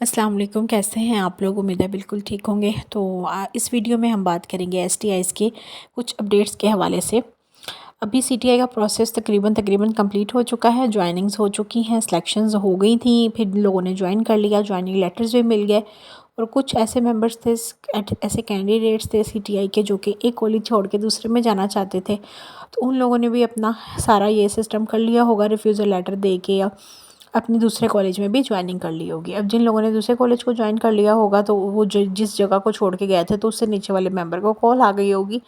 अस्सलाम वालेकुम। कैसे हैं आप लोग? उम्मीद है बिल्कुल ठीक होंगे। तो इस वीडियो में हम बात करेंगे एसटीआईज़ के कुछ अपडेट्स के हवाले से। अभी सीटीआई का प्रोसेस तकरीबन कंप्लीट हो चुका है। ज्वाइनिंग्स हो चुकी हैं, सिलेक्शंस हो गई थी, फिर लोगों ने ज्वाइन कर लिया, ज्वाइनिंग लेटर्स भी मिल गए। और कुछ ऐसे मेंबर्स थे, ऐसे कैंडिडेट्स थे सीटीआई के जो कि एक कॉलेज छोड़ के दूसरे में जाना चाहते थे। तो उन लोगों ने भी अपना सारा ये सिस्टम कर लिया होगा, रिफ्यूज़ल लेटर दे के या अपने दूसरे कॉलेज में भी ज्वाइनिंग कर ली होगी। अब जिन लोगों ने दूसरे कॉलेज को ज्वाइन कर लिया होगा तो वो जिस जगह को छोड़ के गए थे तो उससे नीचे वाले मेंबर को कॉल आ गई होगी।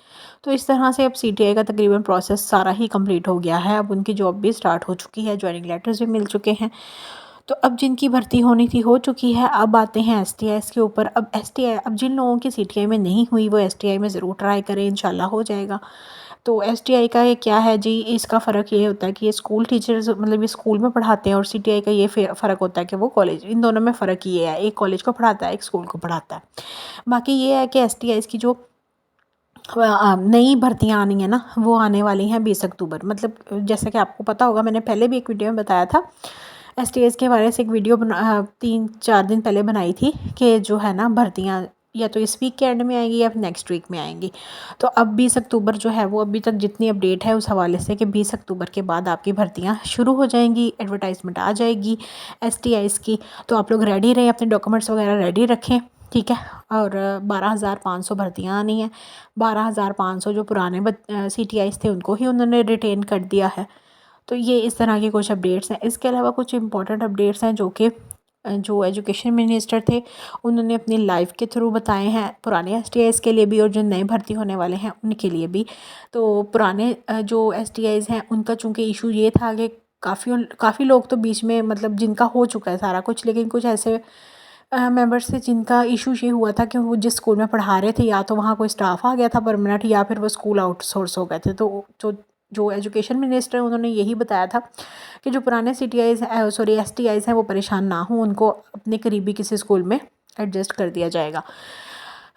तो इस तरह से अब सीटीआई का तकरीबन प्रोसेस सारा ही कंप्लीट हो गया है। अब उनकी जॉब भी स्टार्ट हो चुकी है, ज्वाइनिंग लेटर्स भी मिल चुके हैं। तो अब जिनकी भर्ती होनी थी हो चुकी है। अब आते हैं एसटीआईज़ के ऊपर। अब एसटीआई, अब जिन लोगों की सीटीआई में नहीं हुई वो एसटीआई में ज़रूर ट्राई करें, इंशाल्लाह हो जाएगा। तो एसटीआई का ये क्या है जी, इसका फ़र्क ये होता है कि ये स्कूल टीचर्स मतलब ये स्कूल में पढ़ाते हैं और सीटीआई का ये फ़र्क होता है कि वो कॉलेज, इन दोनों में फ़र्क ये है, एक कॉलेज को पढ़ाता है, एक स्कूल को पढ़ाता है। बाकी ये है कि एसटीआईज़ की जो नई भर्तियाँ आनी है ना, वो आने वाली हैं 20 अक्टूबर। मतलब जैसा कि आपको पता होगा, मैंने पहले भी एक वीडियो में बताया था, एसटीआईज़ के बारे से एक वीडियो 3-4 दिन पहले बनाई थी कि जो है ना भर्तियाँ या तो इस वीक के एंड में आएंगी या फिर नेक्स्ट वीक में आएंगी। तो अब 20 अक्टूबर जो है वो अभी तक जितनी अपडेट है उस हवाले से कि 20 अक्टूबर के बाद आपकी भर्तियाँ शुरू हो जाएंगी, एडवर्टाइजमेंट आ जाएगी एसटीआईज़ की। तो आप लोग रेडी रहें, अपने डॉक्यूमेंट्स वगैरह रेडी रखें, ठीक है। और 12,500 भर्तियाँ आनी हैं। 12,500 जो पुराने सीटीआईज़ थे उनको ही उन्होंने रिटेन कर दिया है। तो ये इस तरह के कुछ अपडेट्स हैं। इसके अलावा कुछ इंपॉर्टेंट अपडेट्स हैं जो कि जो एजुकेशन मिनिस्टर थे उन्होंने अपनी लाइव के थ्रू बताए हैं, पुराने एसटीआईज़ के लिए भी और जो नए भर्ती होने वाले हैं उनके लिए भी। तो पुराने जो एसटीआईज़ हैं उनका चूँकि इशू ये था कि काफ़ी लोग तो बीच में मतलब जिनका हो चुका है सारा कुछ, लेकिन कुछ ऐसे मेंबर्स थे जिनका इशू ये हुआ था कि वो जिस स्कूल में पढ़ा रहे थे या तो वहाँ कोई स्टाफ आ गया था परमानेंट या फिर वो स्कूल आउटसोर्स हो गए थे। तो जो एजुकेशन मिनिस्टर उन्होंने यही बताया था कि जो पुराने एसटीआईज़ हैं वो परेशान ना हों, उनको अपने करीबी किसी स्कूल में एडजस्ट कर दिया जाएगा।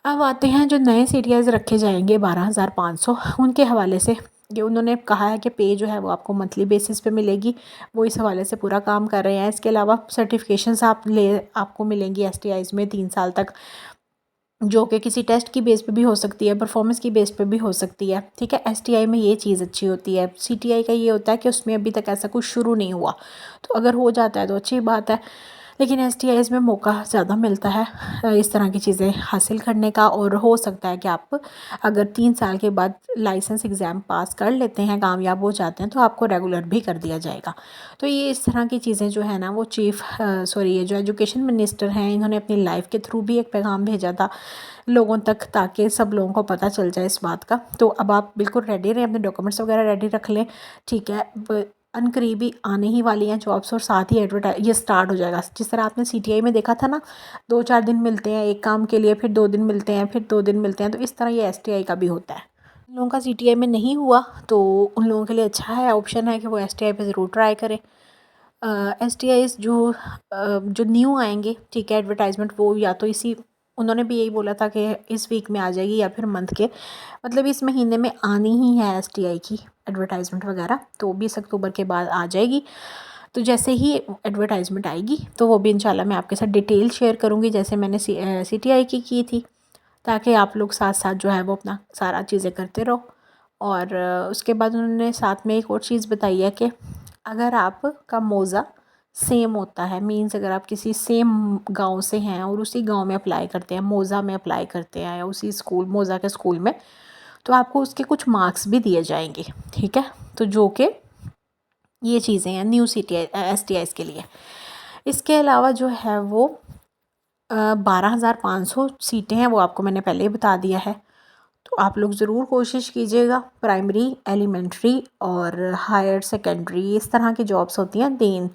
अब आते हैं जो नए सीटीआईज़ रखे जाएंगे 12,500, उनके हवाले से ये उन्होंने कहा है कि पे जो है वो आपको मंथली बेसिस पे मिलेगी। वो इस हवाले से पूरा काम कर रहे हैं। इसके अलावा सर्टिफिकेशंस आपको मिलेंगी एसटीआईज़ में 3 साल तक, जो कि किसी टेस्ट की बेस पे भी हो सकती है, परफॉर्मेंस की बेस पे भी हो सकती है, ठीक है। एसटीआई में ये चीज़ अच्छी होती है। सीटीआई का ये होता है कि उसमें अभी तक ऐसा कुछ शुरू नहीं हुआ, तो अगर हो जाता है तो अच्छी बात है, लेकिन एसटीआईज़ में मौका ज़्यादा मिलता है इस तरह की चीज़ें हासिल करने का। और हो सकता है कि आप अगर 3 साल के बाद लाइसेंस एग्ज़ाम पास कर लेते हैं, कामयाब हो जाते हैं, तो आपको रेगुलर भी कर दिया जाएगा। तो ये इस तरह की चीज़ें जो है ना वो ये जो एजुकेशन मिनिस्टर हैं इन्होंने अपनी लाइफ के थ्रू भी एक पैगाम भेजा था लोगों तक, ताकि सब लोगों को पता चल जाए इस बात का। तो अब आप बिल्कुल रेडी रहें, अपने डॉक्यूमेंट्स वगैरह रेडी रख लें, ठीक है। अनकरीबी आने ही वाली हैं जॉब्स और साथ ही ये स्टार्ट हो जाएगा। जिस तरह आपने सीटीआई में देखा था ना, 2-4 दिन मिलते हैं एक काम के लिए, फिर 2 दिन मिलते हैं, फिर 2 दिन मिलते हैं, तो इस तरह ये एसटीआई का भी होता है। उन लोगों का सीटीआई में नहीं हुआ तो उन लोगों के लिए अच्छा है, ऑप्शन है कि वो एसटीआई पे ज़रूर ट्राई करें। एसटीआईज़ जो न्यू आएंगे, ठीक है, एडवर्टाइजमेंट वो या तो इसी, उन्होंने भी यही बोला था कि इस वीक में आ जाएगी या फिर मंथ के मतलब इस महीने में आनी ही है एसटीआई की एडवर्टाइजमेंट वगैरह, तो 20 अक्टूबर के बाद आ जाएगी। तो जैसे ही एडवर्टाइजमेंट आएगी तो वो भी इंशाल्लाह मैं आपके साथ डिटेल शेयर करूँगी, जैसे मैंने सीटीआई की थी, ताकि आप लोग साथ साथ जो है वो अपना सारा चीज़ें करते रहो। और उसके बाद उन्होंने साथ में एक और चीज़ बताई है कि अगर आपका मौज़ा सेम होता है, मीन्स अगर आप किसी सेम गांव से हैं और उसी गांव में अप्लाई करते हैं, मौज़ा में अप्लाई करते हैं या उसी स्कूल मौज़ा के स्कूल में, तो आपको उसके कुछ मार्क्स भी दिए जाएंगे, ठीक है। तो जो कि ये चीज़ें हैं न्यू एसटीआईज़ के लिए। इसके अलावा जो है वो 12,500 सीटें हैं, वो आपको मैंने पहले ही बता दिया है। तो आप लोग ज़रूर कोशिश कीजिएगा, प्राइमरी, एलिमेंट्री और हायर सेकेंडरी इस तरह की जॉब्स होती हैं 3।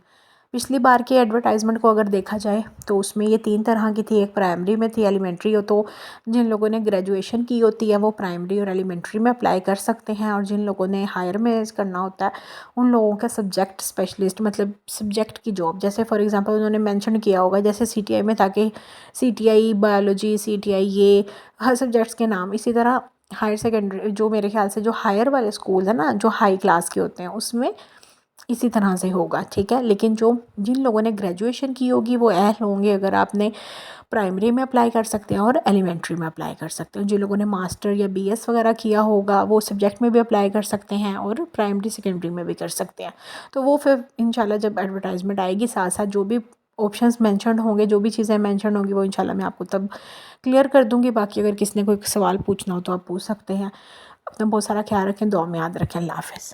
पिछली बार की एडवर्टाइजमेंट को अगर देखा जाए तो उसमें ये 3 तरह की थी, एक प्राइमरी में थी, एलिमेंट्री हो तो जिन लोगों ने ग्रेजुएशन की होती है वो प्राइमरी और एलिमेंट्री में अप्लाई कर सकते हैं, और जिन लोगों ने हायर में करना होता है उन लोगों का सब्जेक्ट स्पेशलिस्ट मतलब सब्जेक्ट की जॉब, जैसे फॉर एग्जांपल उन्होंने मेंशन किया होगा जैसे सीटीआई में था कि सीटीआई बायोलॉजी, सीटीआई ये हर सब्जेक्ट्स के नाम, इसी तरह हायर सेकेंडरी जो मेरे ख्याल से जो हायर वाले स्कूल है ना जो हाई क्लास के होते हैं उसमें इसी तरह से होगा, ठीक है। लेकिन जो जिन लोगों ने ग्रेजुएशन की होगी वो अहल होंगे, अगर आपने प्राइमरी में अप्लाई कर सकते हैं और एलिमेंट्री में अप्लाई कर सकते हैं। जिन लोगों ने मास्टर या बीएस वगैरह किया होगा वो सब्जेक्ट में भी अप्लाई कर सकते हैं और प्राइमरी सेकेंडरी में भी कर सकते हैं। तो वो फिर इंशाल्लाह जब एडवर्टाइजमेंट आएगी साथ साथ जो भी ऑप्शंस मेंशन होंगे, जो भी चीज़ें मेंशन होंगी वो इंशाल्लाह मैं आपको तब क्लियर कर दूँगी। बाकी अगर किसी ने कोई सवाल पूछना हो तो आप पूछ सकते हैं। अपना बहुत सारा ख्याल रखें, दुआ में याद रखें। अल्लाह हाफ़िज़।